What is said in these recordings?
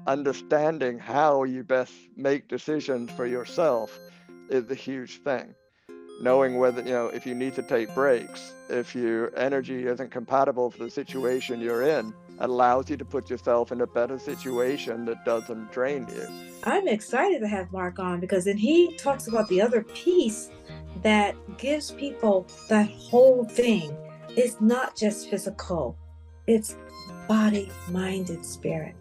understanding how you best make decisions for yourself is a huge thing. Knowing whether, if you need to take breaks, if your energy isn't compatible for the situation you're in, allows you to put yourself in a better situation that doesn't drain you. I'm excited to have Mark on because then he talks about the other piece that gives people that whole thing. It's not just physical, it's body, mind, and spirit.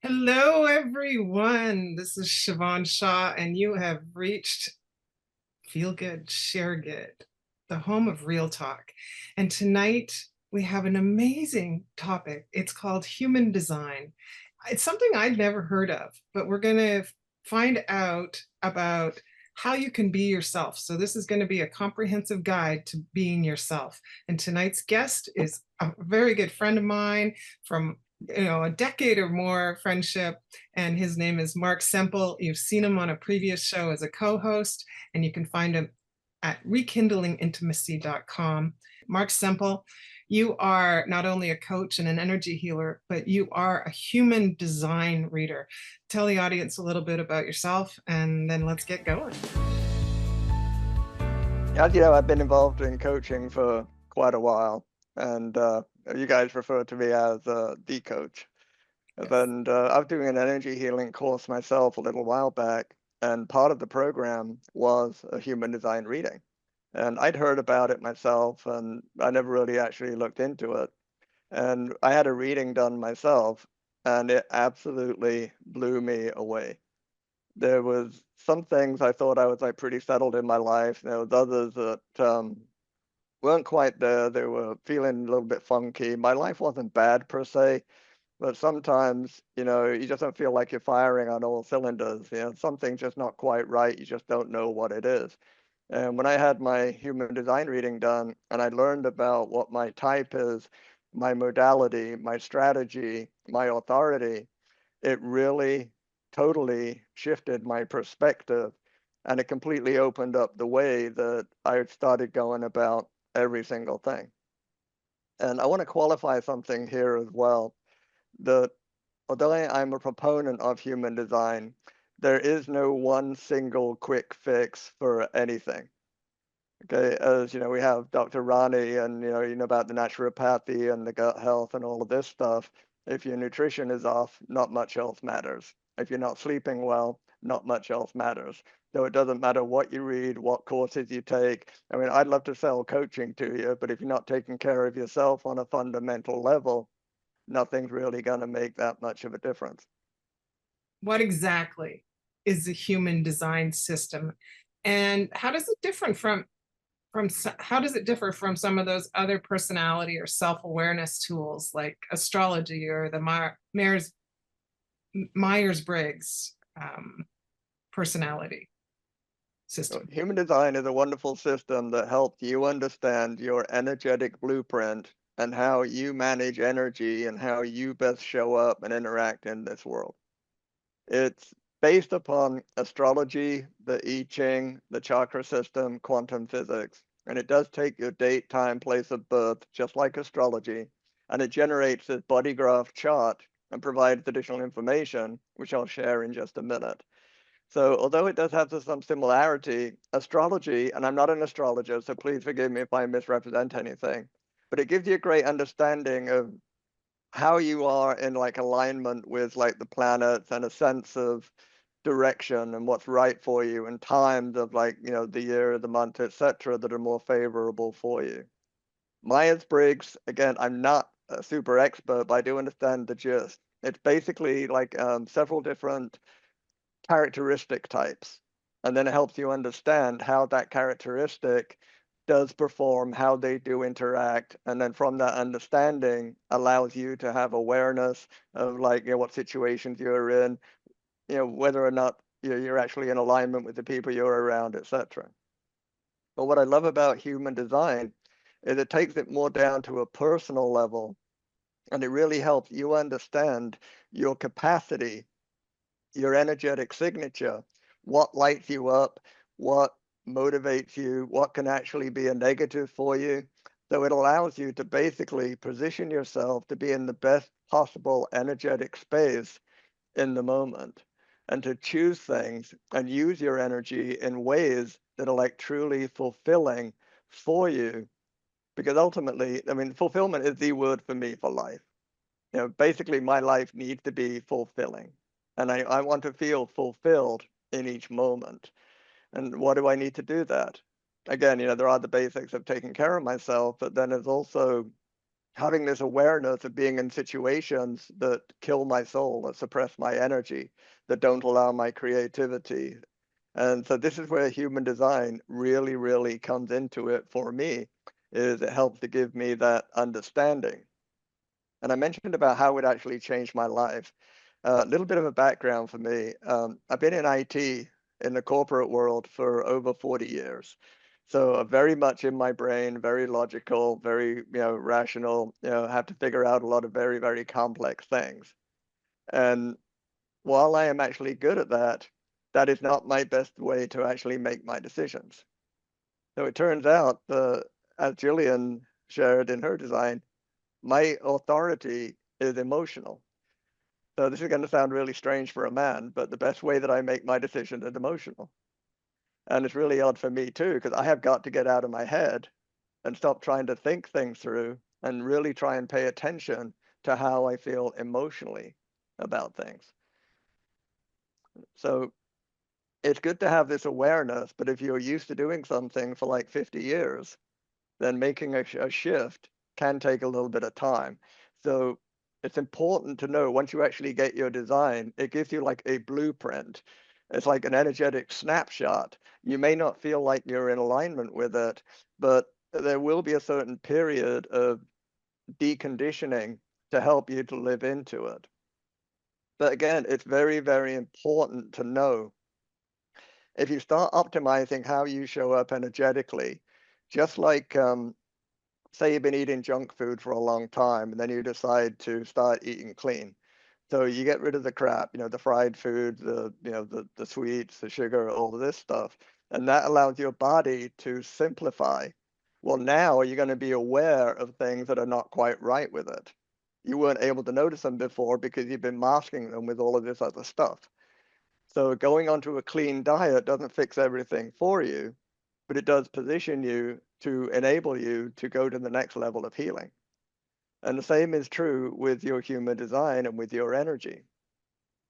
Hello, everyone. This is Siobhan Shaw, and you have reached Feel Good, Share Good, the home of real talk. And tonight we have an amazing topic. It's called human design. It's something I'd never heard of, but we're going to find out about how you can be yourself. So this is going to be a comprehensive guide to being yourself. And tonight's guest is a very good friend of mine from a decade or more friendship, and his name is Mark Semple. You've seen him on a previous show as a co-host, and you can find him at rekindlingintimacy.com. Mark Semple, you are not only a coach and an energy healer, but you are a human design reader. Tell the audience a little bit about yourself, and then let's get going. As I've been involved in coaching for quite a while, and you guys refer to me as the coach. Yes. And I was doing an energy healing course myself a little while back, and part of the program was a human design reading. And I'd heard about it myself, and I never really actually looked into it. And I had a reading done myself, and it absolutely blew me away. There was some things I thought I was like pretty settled in my life. There was others that weren't quite there. They were feeling a little bit funky. My life wasn't bad per se, but sometimes, you just don't feel like you're firing on all cylinders. Something's just not quite right. You just don't know what it is. And when I had my human design reading done and I learned about what my type is, my modality, my strategy, my authority, it really totally shifted my perspective, and it completely opened up the way that I started going about every single thing. And I want to qualify something here as well, that although I'm a proponent of human design, there is no one single quick fix for anything. Okay, as we have Dr. Roni, and about the naturopathy and the gut health and all of this stuff. If your nutrition is off, not much else matters. If you're not sleeping well, not much else matters. So it doesn't matter what you read, what courses you take. I mean, I'd love to sell coaching to you, but if you're not taking care of yourself on a fundamental level, nothing's really going to make that much of a difference. What exactly is the human design system, and how does it differ from some of those other personality or self-awareness tools like astrology or the Myers-Briggs personality So system? human design is a wonderful system that helps you understand your energetic blueprint and how you manage energy and how you best show up and interact in this world. It's based upon astrology, the I Ching, the chakra system, quantum physics, and it does take your date, time, place of birth, just like astrology, and it generates this body graph chart and provides additional information, which I'll share in just a minute. So although it does have some similarity, astrology, and I'm not an astrologer, so please forgive me if I misrepresent anything, but it gives you a great understanding of how you are in like alignment with like the planets and a sense of direction and what's right for you and times of like, the year, the month, etc., that are more favorable for you. Myers-Briggs, again, I'm not a super expert, but I do understand the gist. It's basically like several different characteristic types. And then it helps you understand how that characteristic does perform, how they do interact, and then from that understanding allows you to have awareness of, like, what situations you're in, whether or not you're actually in alignment with the people you're around, etc. But what I love about human design is it takes it more down to a personal level, and it really helps you understand your capacity, your energetic signature, what lights you up, what motivates you, what can actually be a negative for you. So it allows you to basically position yourself to be in the best possible energetic space in the moment, and to choose things and use your energy in ways that are like truly fulfilling for you. Because ultimately, I mean, fulfillment is the word for me for life. Basically, my life needs to be fulfilling, and I want to feel fulfilled in each moment. And what do I need to do that? Again, there are the basics of taking care of myself, but then there's also having this awareness of being in situations that kill my soul, that suppress my energy, that don't allow my creativity. And so this is where human design really, really comes into it for me, is it helps to give me that understanding. And I mentioned about how it actually changed my life. A little bit of a background for me. I've been in IT in the corporate world for over 40 years. So very much in my brain, very logical, very, rational, have to figure out a lot of very, very complex things. And while I am actually good at that, that is not my best way to actually make my decisions. So it turns out, as Gillian shared in her design, my authority is emotional. So this is going to sound really strange for a man, but the best way that I make my decisions is emotional. And it's really odd for me too, because I have got to get out of my head and stop trying to think things through and really try and pay attention to how I feel emotionally about things. So it's good to have this awareness, but if you're used to doing something for like 50 years, then making a shift can take a little bit of time. So it's important to know, once you actually get your design, it gives you like a blueprint. It's like an energetic snapshot. You may not feel like you're in alignment with it, but there will be a certain period of deconditioning to help you to live into it. But again, it's very, very important to know, if you start optimizing how you show up energetically, just like say you've been eating junk food for a long time and then you decide to start eating clean. So you get rid of the crap, the fried food, the sweets, the sugar, all of this stuff. And that allows your body to simplify. Well, now you're going to be aware of things that are not quite right with it. You weren't able to notice them before because you've been masking them with all of this other stuff. So going onto a clean diet doesn't fix everything for you, but it does position you to enable you to go to the next level of healing. And the same is true with your human design and with your energy.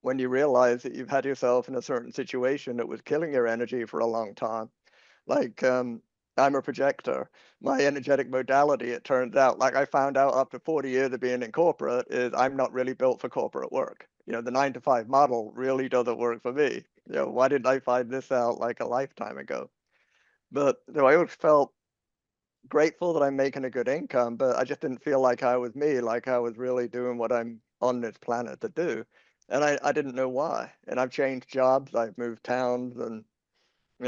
When you realize that you've had yourself in a certain situation that was killing your energy for a long time, like I'm a projector. My energetic modality, it turns out, like I found out after 40 years of being in corporate, is I'm not really built for corporate work. The 9 to 5 model really doesn't work for me. Why didn't I find this out like a lifetime ago? But I always felt grateful that I'm making a good income, but I just didn't feel like I was me, like I was really doing what I'm on this planet to do. And I didn't know why. And I've changed jobs, I've moved towns, and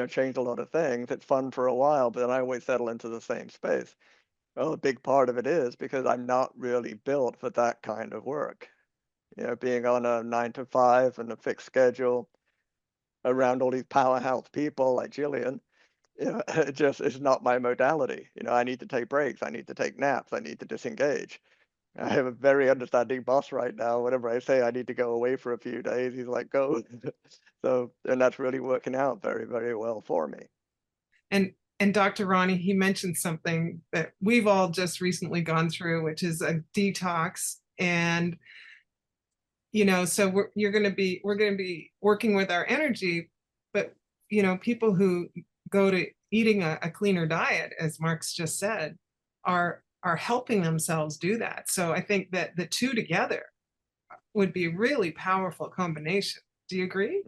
changed a lot of things. It's fun for a while, but then I always settle into the same space. Well, a big part of it is because I'm not really built for that kind of work. Being on a 9 to 5 and a fixed schedule around all these powerhouse people like Gillian, it just is not my modality. I need to take breaks. I need to take naps. I need to disengage. I have a very understanding boss right now. Whenever I say I need to go away for a few days, he's like, go. So, and that's really working out very, very well for me. And Dr. Roni, he mentioned something that we've all just recently gone through, which is a detox. And so we're going to be working with our energy, but people who go to eating a cleaner diet, as Mark's just said, are helping themselves do that. So I think that the two together would be a really powerful combination. Do you agree?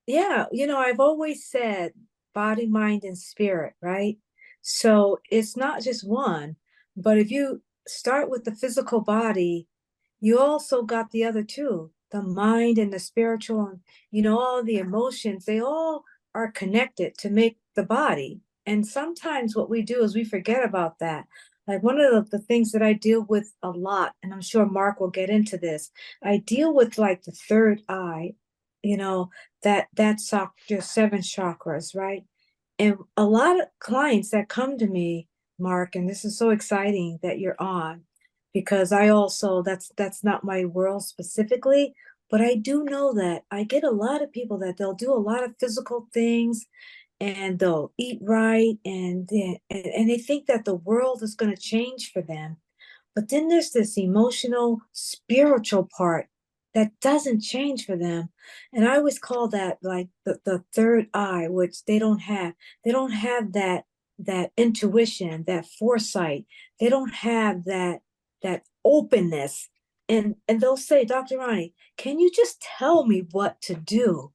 Yeah, I've always said body, mind, and spirit, right? So it's not just one, but if you start with the physical body, you also got the other two, the mind and the spiritual, and all the emotions, they all are connected to make the body. And sometimes what we do is we forget about that. Like one of the things that I deal with a lot, and I'm sure Mark will get into this, I deal with like the third eye, that's your seven chakras, right? And a lot of clients that come to me, Mark, and this is so exciting that you're on, because I also that's not my world specifically, but I do know that I get a lot of people that they'll do a lot of physical things and they'll eat right and they think that the world is going to change for them. But then there's this emotional, spiritual part that doesn't change for them. And I always call that like the third eye, which they don't have. They don't have that intuition, that foresight. They don't have that openness. And they'll say, Dr. Roni, can you just tell me what to do?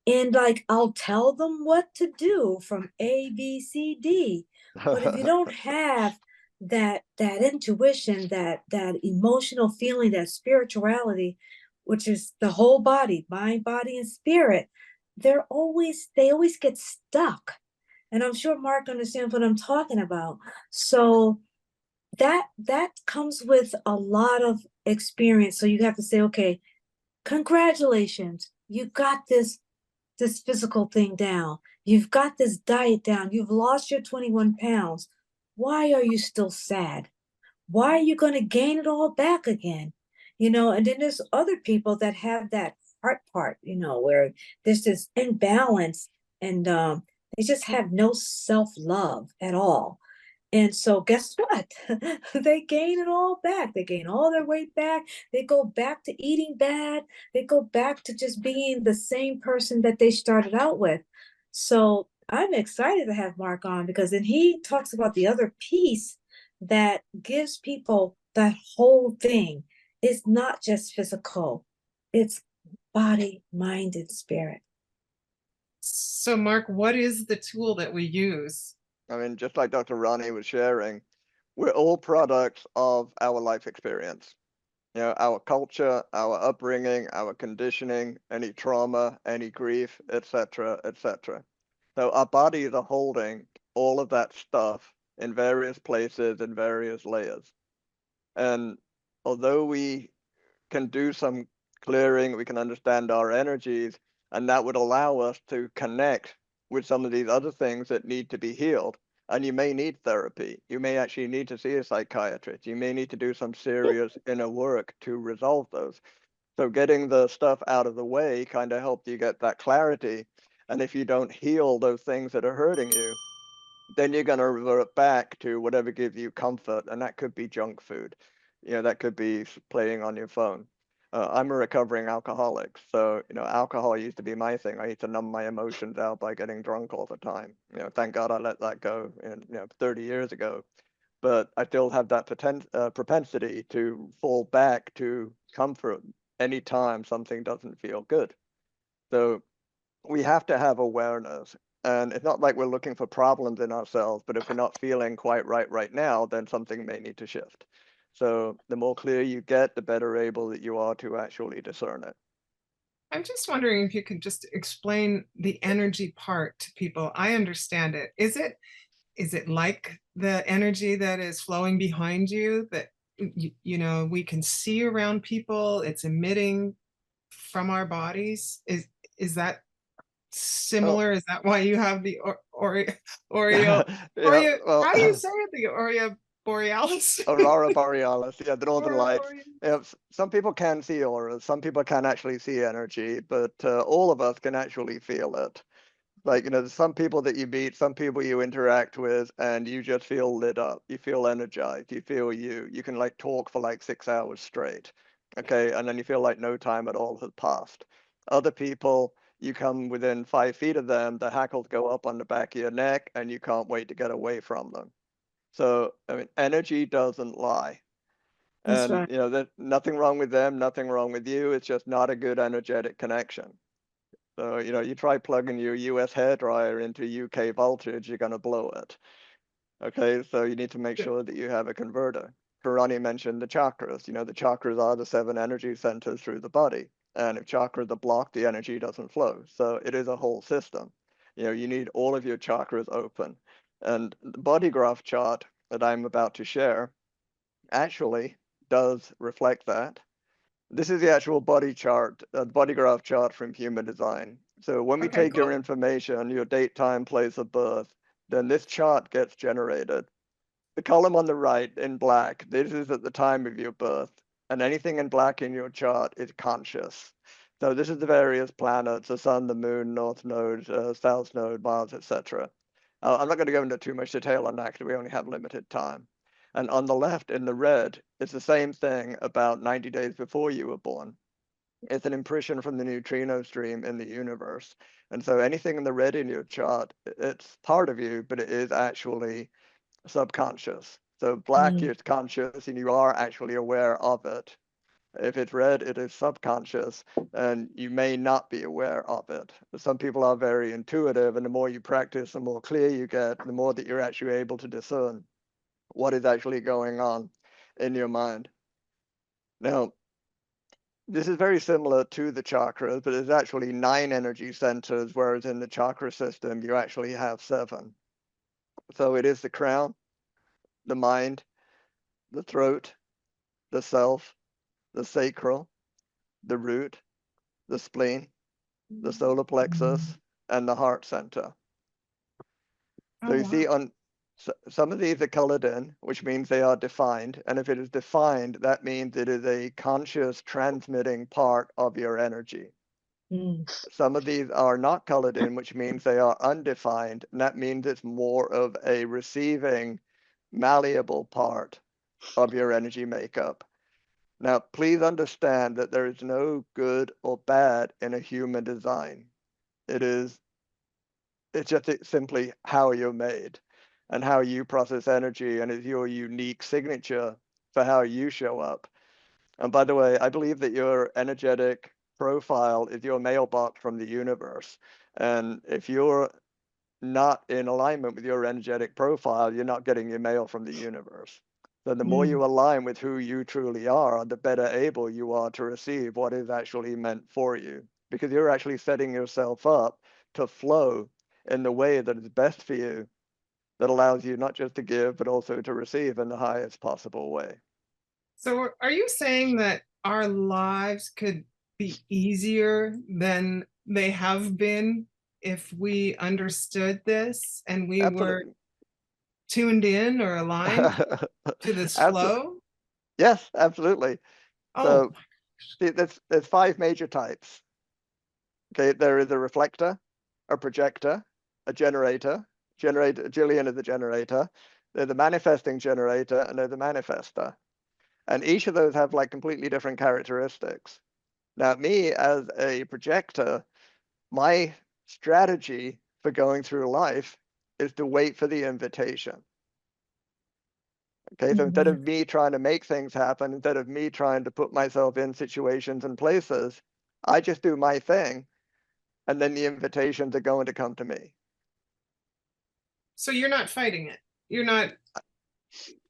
And like I'll tell them what to do from A, B, C, D. But if you don't have that intuition, that emotional feeling, that spirituality, which is the whole body, mind, body, and spirit, they always get stuck. And I'm sure Mark understands what I'm talking about. So that comes with a lot of experience. So you have to say, okay, congratulations, you got this physical thing down. You've got this diet down. You've lost your 21 pounds. Why are you still sad? Why are you going to gain it all back again? And then there's other people that have that heart part, where there's this imbalance and they just have no self-love at all. And so guess what? They gain it all back. They gain all their weight back. They go back to eating bad. They go back to just being the same person that they started out with. So I'm excited to have Mark on because then he talks about the other piece that gives people that whole thing. It's not just physical, it's body, mind, and spirit. So, Mark, what is the tool that we use? I mean, just like Dr. Roni was sharing, we're all products of our life experience. Our culture, our upbringing, our conditioning, any trauma, any grief, etc., etc. So our bodies are holding all of that stuff in various places, in various layers. And although we can do some clearing, we can understand our energies, and that would allow us to connect with some of these other things that need to be healed. And you may need therapy. You may actually need to see a psychiatrist. You may need to do some serious inner work to resolve those. So getting the stuff out of the way kind of helped you get that clarity. And if you don't heal those things that are hurting you, then you're going to revert back to whatever gives you comfort, and that could be junk food. That could be playing on your phone. I'm a recovering alcoholic, so alcohol used to be my thing. I used to numb my emotions out by getting drunk all the time. Thank God I let that go, 30 years ago. But I still have that propensity to fall back to comfort anytime something doesn't feel good. So we have to have awareness. And it's not like we're looking for problems in ourselves, but if we're not feeling quite right now, then something may need to shift. So the more clear you get, the better able that you are to actually discern it. I'm just wondering if you could just explain the energy part to people. I understand it. Is it like the energy that is flowing behind you that we can see around people? It's emitting from our bodies. Is that Oh, similar? Is that why you have the Oreo? yeah, Oreo? well, How do you say it? The Oreo Borealis? Aurora Borealis, yeah, the Northern Aurora Lights. Borealis. Some people can see auras, some people can actually see energy, but all of us can actually feel it. Like, there's some people that you meet, some people you interact with, and you just feel lit up. You feel energized. You feel you can like talk for like 6 hours straight. Okay. And then you feel like no time at all has passed. Other people, you come within 5 feet of them, the hackles go up on the back of your neck, and you can't wait to get away from them. So, I mean, energy doesn't lie. That's And, right. there's nothing wrong with them, nothing wrong with you. It's just not a good energetic connection. So, you try plugging your US hairdryer into UK voltage, you're going to blow it. Okay, so you need to make sure that you have a converter. Roni mentioned the chakras. You know, the chakras are the 7 energy centers through the body. And if chakras are blocked, the energy doesn't flow. So it is a whole system. You know, you need all of your chakras open. And the body graph chart that I'm about to share actually does reflect that. This is the actual body chart, body graph chart from Human Design. So when we Okay, take your cool. information, your date, time, place of birth, then this chart gets generated. The column on the right in black, this is at the time of your birth, and anything in black in your chart is conscious. So this is the various planets, the sun, the moon, north node, south node, Mars, etc. I'm not going to go into too much detail on that because we only have limited time. And on the left in the red, it's the same thing about 90 days before you were born. It's an impression from the neutrino stream in the universe. And so anything in the red in your chart, it's part of you, but it is actually subconscious. So black Mm. is conscious and you are actually aware of it. If it's red, it is subconscious and you may not be aware of it. Some people are very intuitive, and the more you practice, the more clear you get, the more that you're actually able to discern what is actually going on in your mind. Now, this is very similar to the chakras, but there's actually 9 energy centers, whereas in the chakra system, you actually have 7. So it is the crown, the mind, the throat, the self, the sacral, the root, the spleen, the solar plexus, and the heart center. So Oh, you see wow. on some of these are colored in, which means they are defined. And if it is defined, that means it is a conscious transmitting part of your energy. Mm. Some of these are not colored in, which means they are undefined. And that means it's more of a receiving, malleable part of your energy makeup. Now, please understand that there is no good or bad in a human design. It is, it's just simply how you're made and how you process energy, and it's your unique signature for how you show up. And by the way, I believe that your energetic profile is your mailbox from the universe. And if you're not in alignment with your energetic profile, you're not getting your mail from the universe. So the more Mm. you align with who you truly are, the better able you are to receive what is actually meant for you, because you're actually setting yourself up to flow in the way that is best for you, that allows you not just to give, but also to receive in the highest possible way. So are you saying that our lives could be easier than they have been if we understood this and we were Absolutely. tuned in or aligned to this Absolutely. flow? Yes, absolutely. Oh, So see, there's 5 major types. Okay, there is a reflector, a projector, a generator. Gillian is the generator. There's a manifesting generator, and there's a manifester. And each of those have like completely different characteristics. Now, me as a projector, my strategy for going through life is to wait for the invitation. Okay, so instead Mhm. of me trying to make things happen, instead of me trying to put myself in situations and places, I just do my thing, and then the invitations are going to come to me. so you're not fighting it. You're not,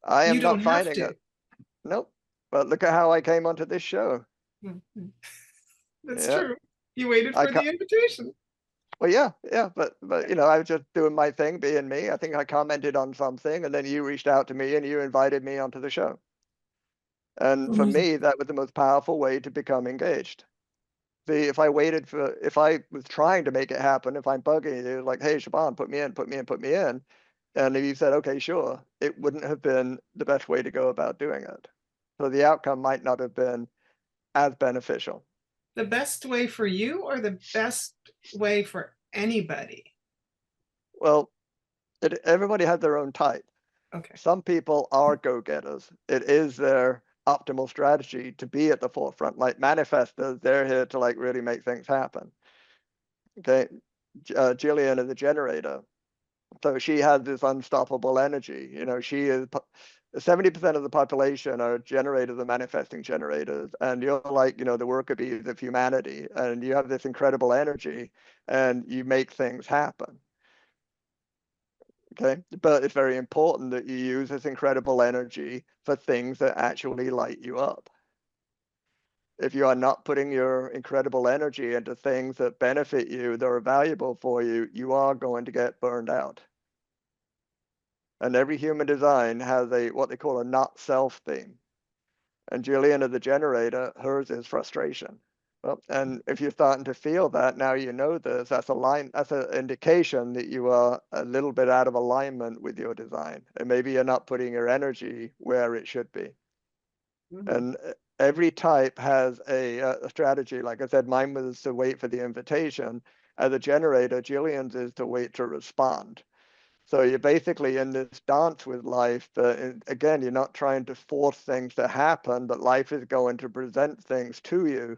I you am don't not have fighting to. it. Nope. But look at how I came onto this show. Mhm. That's Yeah, true. You waited I for ca- the invitation. well, yeah, but you know, I was just doing my thing, being me. I think I commented on something, and then you reached out to me and you invited me onto the show. And for Mhm. me, that was the most powerful way to become engaged. See, if I waited for, if I was trying to make it happen, if I'm bugging you, like, hey, Siobhan, put me in, put me in, put me in, and if you said, okay, sure, it wouldn't have been the best way to go about doing it. So the outcome might not have been as beneficial. The best way for you or the best way for anybody? Well, everybody has their own type. Okay. Some people are go-getters. It is their optimal strategy to be at the forefront. Like manifestors, they're here to like really make things happen. Okay, Gillian is a generator, so she has this unstoppable energy. You know, she is 70% of the population are generators and manifesting generators, and you're like, you know, the worker bees of humanity, and you have this incredible energy, and you make things happen. Okay, but it's very important that you use this incredible energy for things that actually light you up. If you are not putting your incredible energy into things that benefit you, that are valuable for you, you are going to get burned out. And every human design has a what they call a not self theme. And Gillian of the generator, hers is frustration. Well, and if you're starting to feel that, now you know this, that's an indication that you are a little bit out of alignment with your design. And maybe you're not putting your energy where it should be. And every type has a strategy. Like I said, mine was to wait for the invitation. As a generator, Gillian's is to wait to respond. So you're basically in this dance with life. Again, you're not trying to force things to happen, but life is going to present things to you,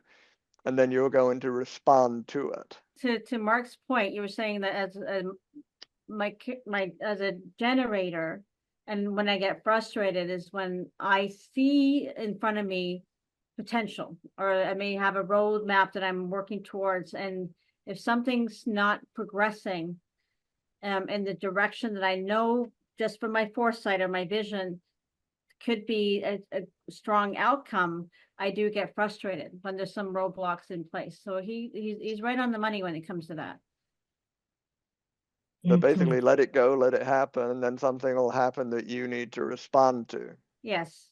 and then you're going to respond to it. To Mark's point, you were saying that as my as a generator, and when I get frustrated is when I see in front of me potential, or I may have a roadmap that I'm working towards, and if something's not progressing in the direction that I know just from my foresight or my vision could be a strong outcome, I do get frustrated when there's some roadblocks in place. So he's right on the money when it comes to that. So basically, let it go, let it happen, and then something will happen that you need to respond to. Yes.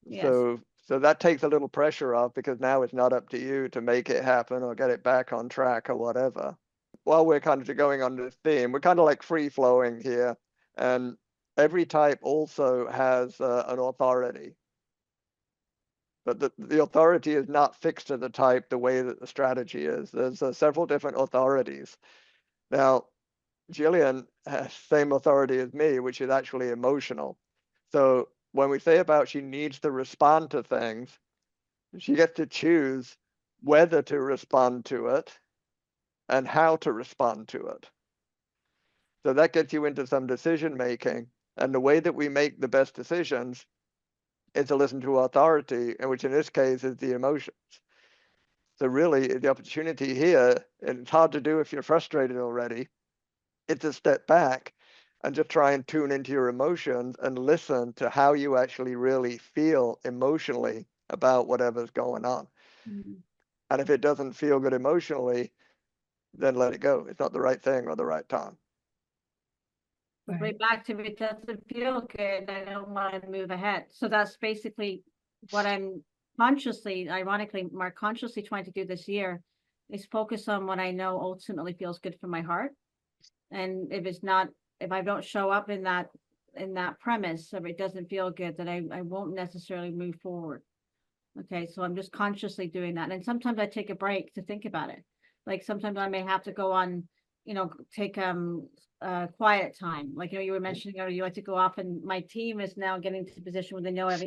Yes. So that takes a little pressure off, because now it's not up to you to make it happen or get it back on track or whatever. While we're kind of going on this theme, we're kind of like free flowing here, and every type also has an authority. But the authority is not fixed to the type the way that the strategy is. There's several different authorities. Now, Gillian has same authority as me, which is actually emotional. So when we say about she needs to respond to things, she gets to choose whether to respond to it and how to respond to it. So that gets you into some decision making. And the way that we make the best decisions is to listen to authority, and which in this case is the emotions. So really the opportunity here, and it's hard to do if you're frustrated already, it's a step back and just try and tune into your emotions and listen to how you actually really feel emotionally about whatever's going on. And if it doesn't feel good emotionally, then let it go. It's not the right thing or the right time. Right back to, if it doesn't feel good, I don't want to move ahead. So that's basically what I'm consciously, ironically, more consciously trying to do this year, is focus on what I know ultimately feels good for my heart. And if it's not, if I don't show up in that premise, if it doesn't feel good, then I won't necessarily move forward. Okay, so I'm just consciously doing that. And sometimes I take a break to think about it. Like sometimes I may have to go on, take quiet time. Like, you were mentioning, you like to go off, and my team is now getting to the position where they know I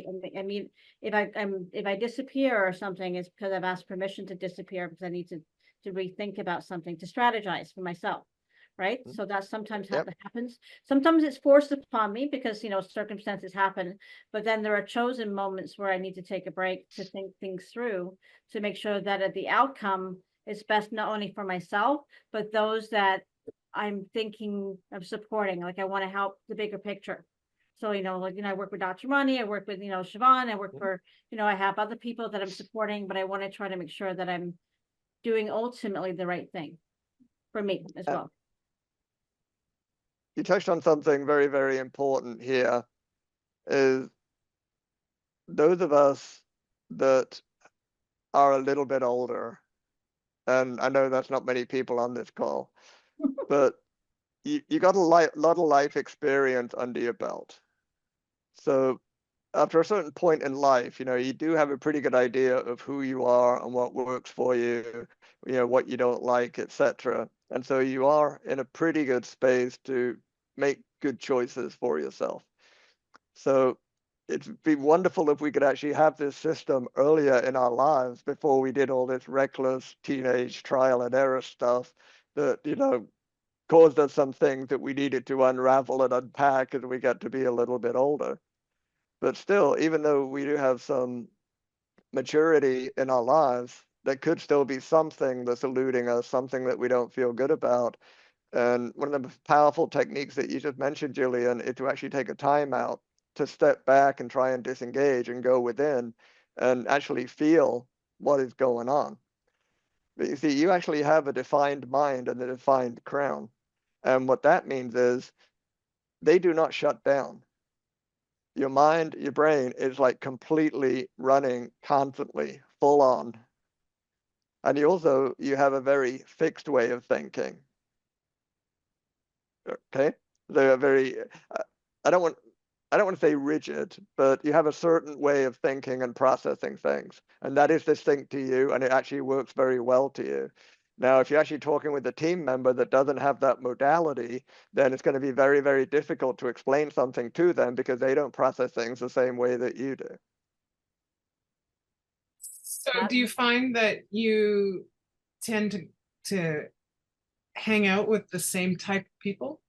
mean, if I disappear or something, it's because I've asked permission to disappear, because I need to rethink about something, to strategize for myself. Right. So that sometimes happens. Sometimes it's forced upon me because, circumstances happen, but then there are chosen moments where I need to take a break to think things through, to make sure that at the outcome is best, not only for myself, but those that I'm thinking of supporting. Like I want to help the bigger picture. So, I work with Dr. Roni, I work with, Siobhan, I work for, I have other people that I'm supporting, but I want to try to make sure that I'm doing ultimately the right thing for me as well. You touched on something very, very important here, is those of us that are a little bit older, and I know that's not many people on this call, but you got a lot of life experience under your belt. So after a certain point in life, you do have a pretty good idea of who you are and what works for you, what you don't like, etc. And so you are in a pretty good space to make good choices for yourself. So it'd be wonderful if we could actually have this system earlier in our lives, before we did all this reckless teenage trial and error stuff that, caused us some things that we needed to unravel and unpack as we got to be a little bit older. But still, even though we do have some maturity in our lives, there could still be something that's eluding us, something that we don't feel good about. And one of the most powerful techniques that you just mentioned, Gillian, is to actually take a time out to step back and try and disengage and go within and actually feel what is going on. But you see, you actually have a defined mind and a defined crown. And what that means is they do not shut down. Your mind, your brain is like completely running constantly, full on. And you have a very fixed way of thinking. Okay? They're very, I don't want, I don't want to say rigid, but you have a certain way of thinking and processing things. And that is distinct to you, and it actually works very well to you. Now, if you're actually talking with a team member that doesn't have that modality, then it's going to be very, very difficult to explain something to them because they don't process things the same way that you do. So do you find that you tend to hang out with the same type of people?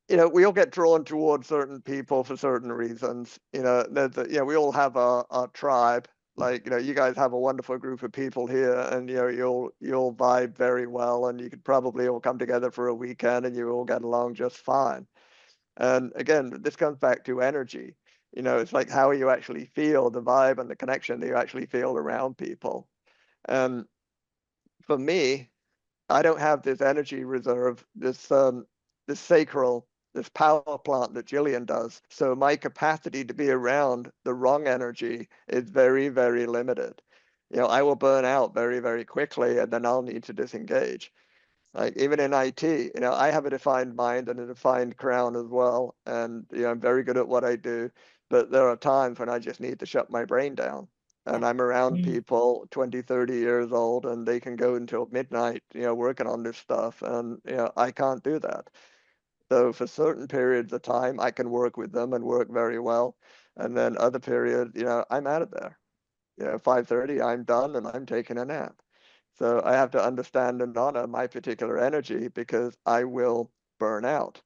We all get drawn towards certain people for certain reasons. We all have our tribe. Like, you guys have a wonderful group of people here, and you'll vibe very well, and you could probably all come together for a weekend, and you all get along just fine. And again, this comes back to energy. It's like how you actually feel, the vibe and the connection that you actually feel around people. And for me, I don't have this energy reserve, this sacral, this power plant that Gillian does. So my capacity to be around the wrong energy is very, very limited. I will burn out very, very quickly, and then I'll need to disengage. Like even in IT, I have a defined mind and a defined crown as well. And I'm very good at what I do. But there are times when I just need to shut my brain down. And I'm around people 20, 30 years old, and they can go until midnight, working on this stuff. And, I can't do that. So for certain periods of time, I can work with them and work very well. And then other periods, I'm out of there. 5:30, I'm done and I'm taking a nap. So I have to understand and honor my particular energy because I will burn out.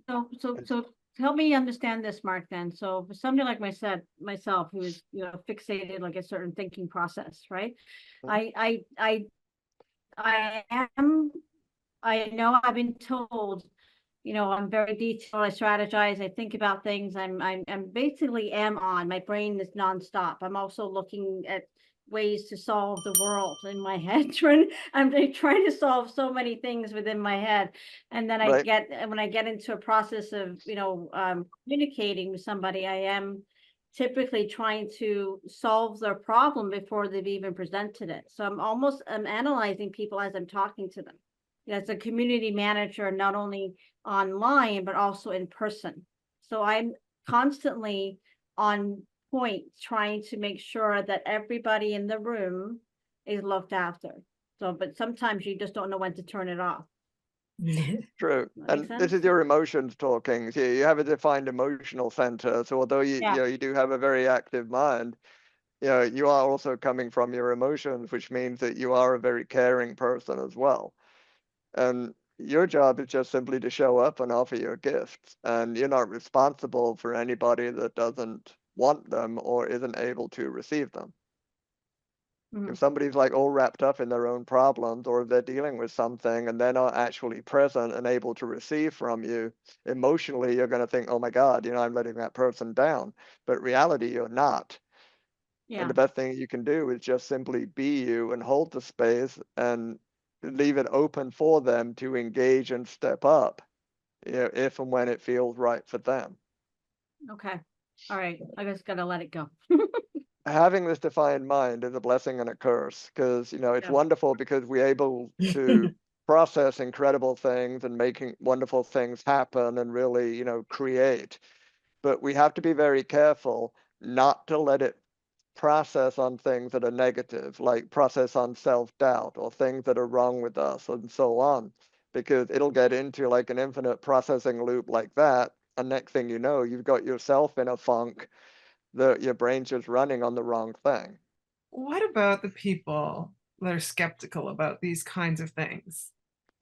So help me understand this, Mark, then. So for somebody like myself, who is, fixated like a certain thinking process, right? I am, I know I've been told, I'm very detailed. I strategize. I think about things. I'm basically on. My brain is nonstop. I'm also looking at ways to solve the world in my head. I'm trying to solve so many things within my head, and then Right. when I get into a process of communicating with somebody, I am typically trying to solve their problem before they've even presented it. So I'm analyzing people as I'm talking to them. As a community manager, not only online, but also in person. So I'm constantly on point trying to make sure that everybody in the room is looked after. So, but sometimes you just don't know when to turn it off. True. And this is your emotions talking. So you have a defined emotional center. So although you do have a very active mind, you are also coming from your emotions, which means that you are a very caring person as well. And your job is just simply to show up and offer your gifts. And you're not responsible for anybody that doesn't want them or isn't able to receive them. If somebody's like all wrapped up in their own problems, or if they're dealing with something and they're not actually present and able to receive from you, emotionally, you're going to think, oh my God, I'm letting that person down. But reality, you're not. And the best thing you can do is just simply be you and hold the space and leave it open for them to engage and step up, if and when it feels right for them. Okay. All right. I just got to let it go. Having this defined mind is a blessing and a curse because, it's wonderful because we're able to process incredible things and making wonderful things happen and really, create. But we have to be very careful not to let it process on things that are negative, like process on self-doubt or things that are wrong with us and so on, because it'll get into like an infinite processing loop like that. And next thing you know, you've got yourself in a funk that your brain's just running on the wrong thing. What about the people that are skeptical about these kinds of things?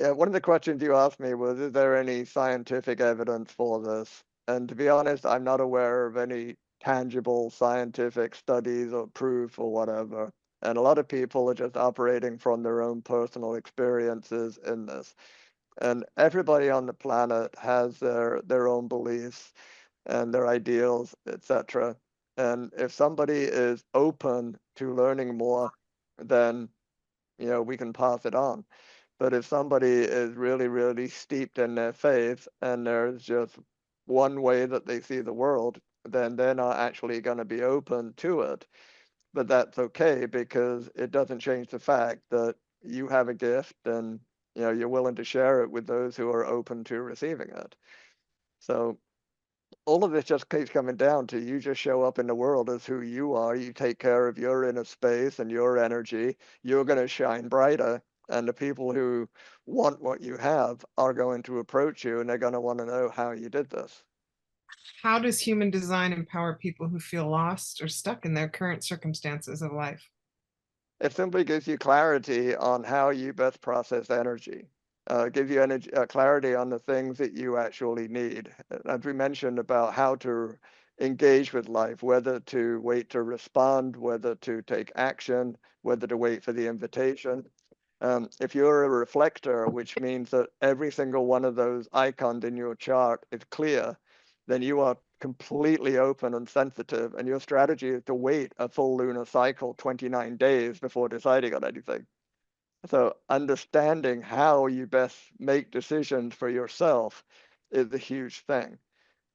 Yeah, one of the questions you asked me was, is there any scientific evidence for this? And to be honest, I'm not aware of any tangible scientific studies or proof or whatever. And a lot of people are just operating from their own personal experiences in this. And everybody on the planet has their own beliefs and their ideals, etc. And if somebody is open to learning more, then we can pass it on. But if somebody is really, really steeped in their faith and there's just one way that they see the world, then they're not actually going to be open to it. But that's okay because it doesn't change the fact that you have a gift and you're willing to share it with those who are open to receiving it. So all of this just keeps coming down to you just show up in the world as who you are. You take care of your inner space and your energy. You're going to shine brighter. And the people who want what you have are going to approach you and they're going to want to know how you did this. How does human design empower people who feel lost or stuck in their current circumstances of life? It simply gives you clarity on how you best process energy. Gives you energy, clarity on the things that you actually need. As we mentioned about how to engage with life, whether to wait to respond, whether to take action, whether to wait for the invitation. If you're a reflector, which means that every single one of those icons in your chart is clear, then you are completely open and sensitive, and your strategy is to wait a full lunar cycle, 29 days, before deciding on anything. So understanding how you best make decisions for yourself is a huge thing.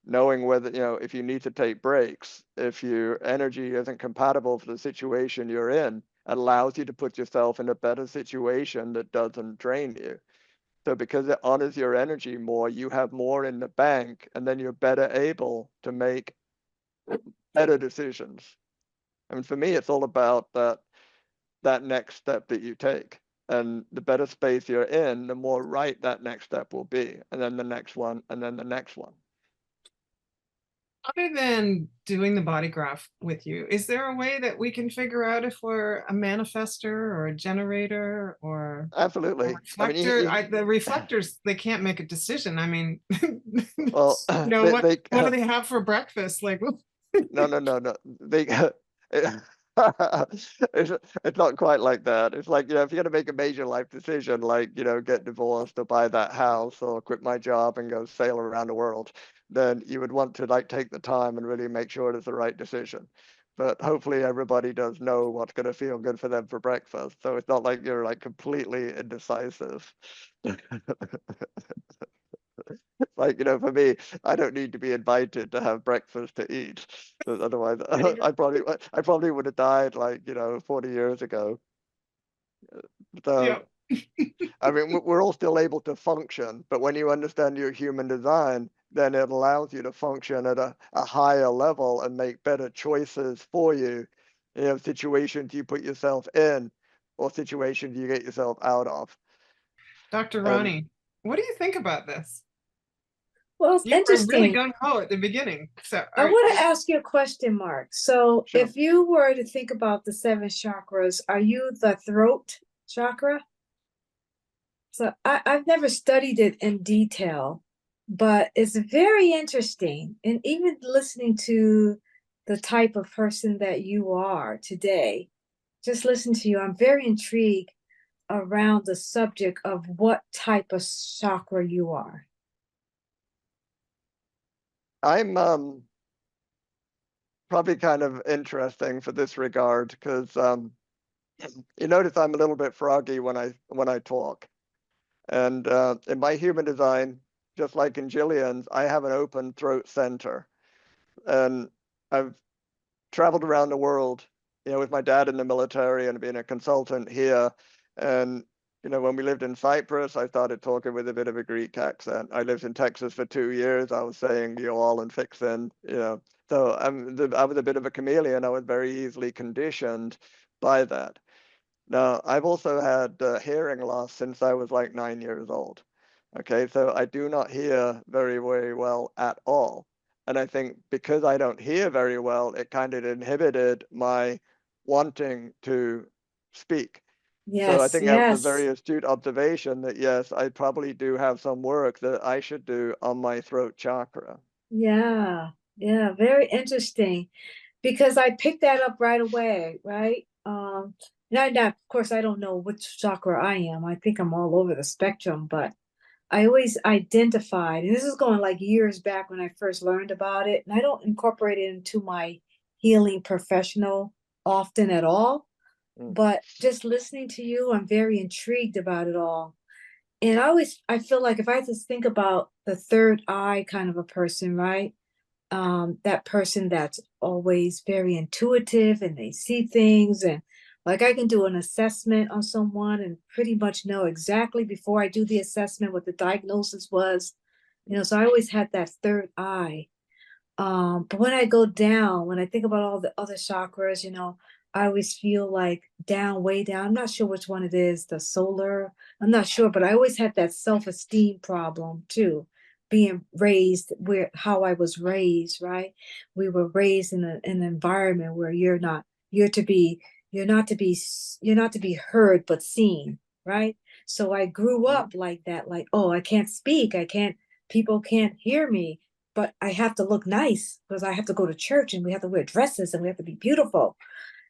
Knowing whether, if you need to take breaks, if your energy isn't compatible for the situation you're in, allows you to put yourself in a better situation that doesn't drain you. So because it honors your energy more, you have more in the bank, and then you're better able to make better decisions. I mean, for me, it's all about that next step that you take. And the better space you're in, the more right that next step will be. And then the next one, and then the next one. Other than doing the body graph with you, is there a way that we can figure out if we're a manifester or a generator or Absolutely. a reflector? The reflectors, they can't make a decision. I mean, well, what do they have for breakfast? Like, no. They it's not quite like that. It's like, if you're gonna make a major life decision, like, get divorced or buy that house or quit my job and go sail around the world, then you would want to take the time and really make sure it's the right decision. But hopefully everybody does know what's going to feel good for them for breakfast. So it's not like you're completely indecisive. Like, for me, I don't need to be invited to have breakfast to eat. Otherwise, I probably would have died 40 years ago. So, I mean, we're all still able to function, but when you understand your human design, then it allows you to function at a higher level and make better choices for you. Situations you put yourself in or situations you get yourself out of. Dr. Roni, what do you think about this? Well, it's interesting. You were really gung-ho at the beginning. So I want to ask you a question, Mark. So Sure. If you were to think about the 7 chakras, are you the throat chakra? So I've never studied it in detail, but it's very interesting. And even listening to the type of person that you are today, just listen to you, I'm very intrigued around the subject of what type of chakra you are. I'm probably kind of interesting for this regard because you notice I'm a little bit froggy when I talk. And in my human design, just like in Gillian's, I have an open throat center. And I've traveled around the world, with my dad in the military and being a consultant here. And, when we lived in Cyprus, I started talking with a bit of a Greek accent. I lived in Texas for 2 years. I was saying you all and fixing, So I was a bit of a chameleon. I was very easily conditioned by that. Now, I've also had hearing loss since I was like 9 years old. Okay, so I do not hear very, very well at all. And I think because I don't hear very well, it kind of inhibited my wanting to speak. Yes, so I think that's a very astute observation that, yes, I probably do have some work that I should do on my throat chakra. Yeah, very interesting. Because I picked that up right away, right? Now, of course, I don't know which chakra I am. I think I'm all over the spectrum, but I always identified, and this is going like years back when I first learned about it, and I don't incorporate it into my healing professional often at all. Mm. But just listening to you, I'm very intrigued about it all. And I feel like if I just think about the third eye kind of a person, right? That person that's always very intuitive and they see things, and like I can do an assessment on someone and pretty much know exactly before I do the assessment what the diagnosis was. So I always had that third eye. But when I go down, when I think about all the other chakras, I always feel like down, way down. I'm not sure which one it is, the solar. I'm not sure, but I always had that self-esteem problem too, being raised where how I was raised, right? We were raised in an environment where you're to be, you're not to be heard but seen, right? So I grew up like that, like, oh, I can't speak, people can't hear me, but I have to look nice because I have to go to church and we have to wear dresses and we have to be beautiful.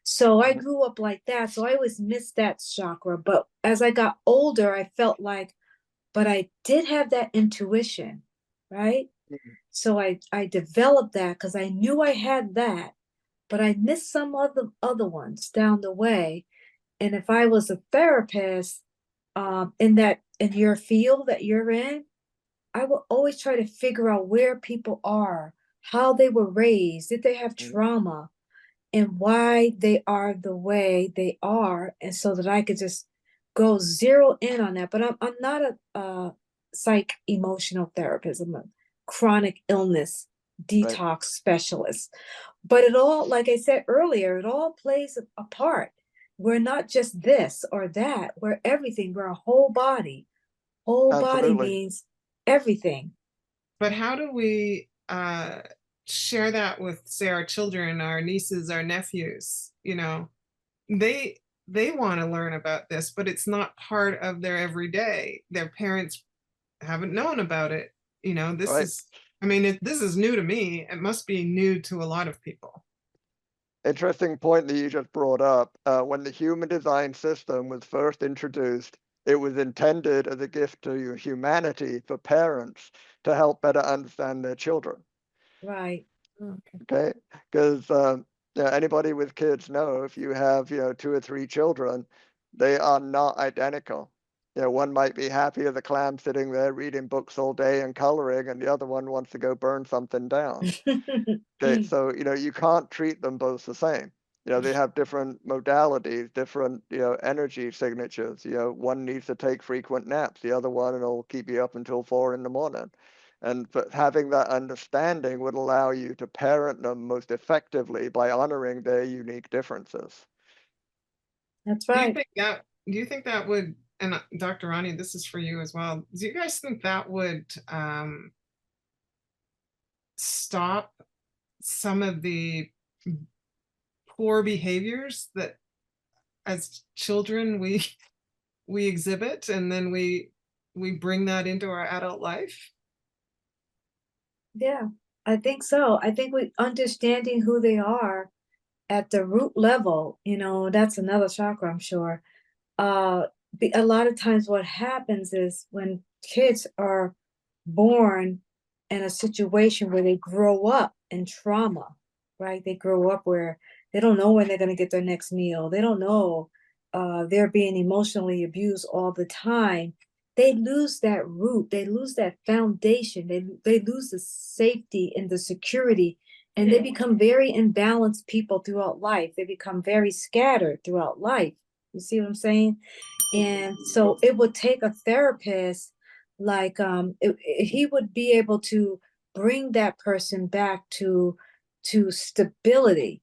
So I grew up like that. So I always missed that chakra. But as I got older, I felt like, but I did have that intuition, right? So I developed that because I knew I had that, but I missed some other ones down the way. And if I was a therapist, in your field that you're in, I will always try to figure out where people are, how they were raised, did they have trauma, and why they are the way they are, and so that I could just go zero in on that. But I'm not a psych emotional therapist. I'm a chronic illness Right. detox specialist. But it all, like I said earlier, it all plays a part. We're not just this or that. We're everything. We're a whole body. Whole body Absolutely. means everything. But how do we share that with, say, our children, our nieces, our nephews? They want to learn about this, but it's not part of their everyday. Their parents haven't known about it. This Right. is, this is new to me. It must be new to a lot of people. Interesting point that you just brought up. When the human design system was first introduced, it was intended as a gift to humanity for parents to help better understand their children. Right. Okay, because anybody with kids know if you have 2 or 3 children, they are not identical. One might be happy as a clam sitting there reading books all day and coloring, and the other one wants to go burn something down. Okay, so you can't treat them both the same. They have different modalities, different energy signatures. One needs to take frequent naps, the other one will keep you up until 4 in the morning. But having that understanding would allow you to parent them most effectively by honoring their unique differences. That's Do you right. think that would, and Dr. Roni, this is for you as well. Do you guys think that would stop some of the poor behaviors that as children we exhibit, and then we bring that into our adult life? Yeah, I think so. I think we understanding who they are at the root level, that's another chakra, I'm sure. A lot of times what happens is when kids are born in a situation where they grow up in trauma, right? They grow up where they don't know when they're going to get their next meal. They don't know, they're being emotionally abused all the time. They lose that root. They lose that foundation. They lose the safety and the security, and they become very imbalanced people throughout life. They become very scattered throughout life. You see what I'm saying? And so it would take a therapist, like he would be able to bring that person back to stability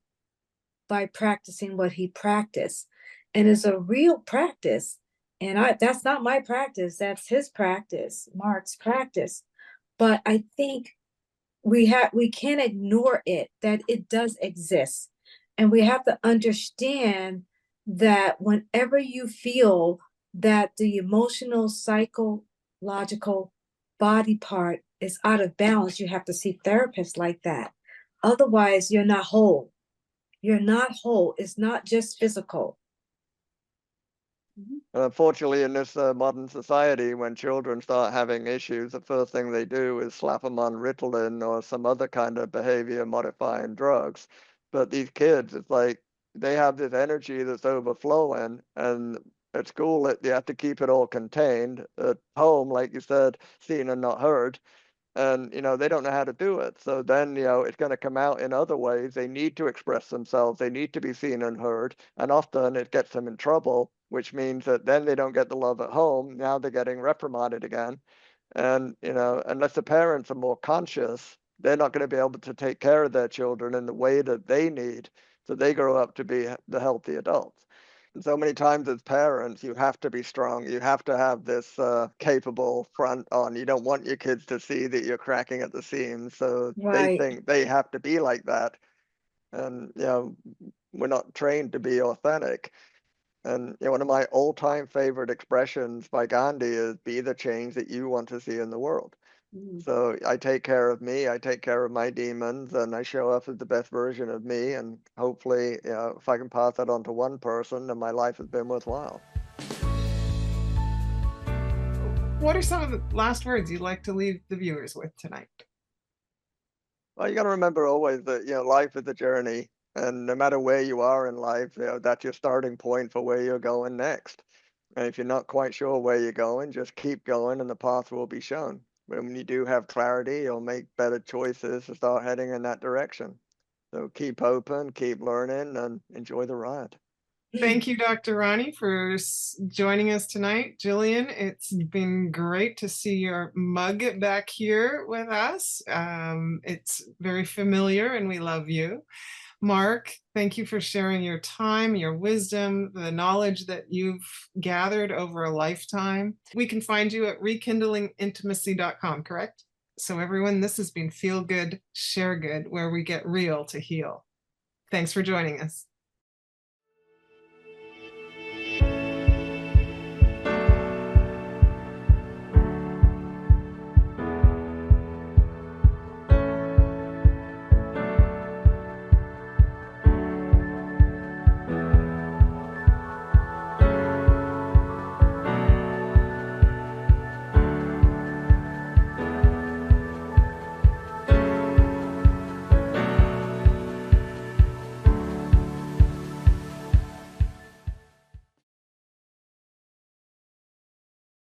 by practicing what he practiced. And it's a real practice. And that's not my practice, that's his practice, Mark's practice. But I think we can't ignore it, that it does exist. And we have to understand that whenever you feel that the emotional, psychological body part is out of balance, you have to see therapists like that. Otherwise, you're not whole. You're not whole. It's not just physical. And unfortunately, in this modern society, when children start having issues, the first thing they do is slap them on Ritalin or some other kind of behavior modifying drugs. But these kids, it's like they have this energy that's overflowing, and at school, you have to keep it all contained. At home, like you said, seen and not heard, and they don't know how to do it. So then it's going to come out in other ways. They need to express themselves, they need to be seen and heard, and often it gets them in trouble, which means that then they don't get the love at home. Now they're getting reprimanded again. And unless the parents are more conscious, they're not going to be able to take care of their children in the way that they need, so they grow up to be the healthy adults. And so many times as parents, you have to be strong. You have to have this capable front on. You don't want your kids to see that you're cracking at the seams. So they Right. think they have to be like that. And, we're not trained to be authentic. And one of my all-time favorite expressions by Gandhi is be the change that you want to see in the world. Mhm. So I take care of me, I take care of my demons, and I show up as the best version of me. And hopefully, if I can pass that on to one person, then my life has been worthwhile. What are some of the last words you'd like to leave the viewers with tonight? Well, you got to remember always that, life is a journey. And no matter where you are in life, that's your starting point for where you're going next. And if you're not quite sure where you're going, just keep going and the path will be shown. When you do have clarity, you'll make better choices to start heading in that direction. So keep open, keep learning, and enjoy the ride. Thank you, Dr. Roni, for joining us tonight. Gillian, it's been great to see your mug back here with us. It's very familiar and we love you. Mark, thank you for sharing your time, your wisdom, the knowledge that you've gathered over a lifetime. We can find you at rekindlingintimacy.com, correct? So everyone, this has been Feel Good, Share Good, where we get real to heal. Thanks for joining us.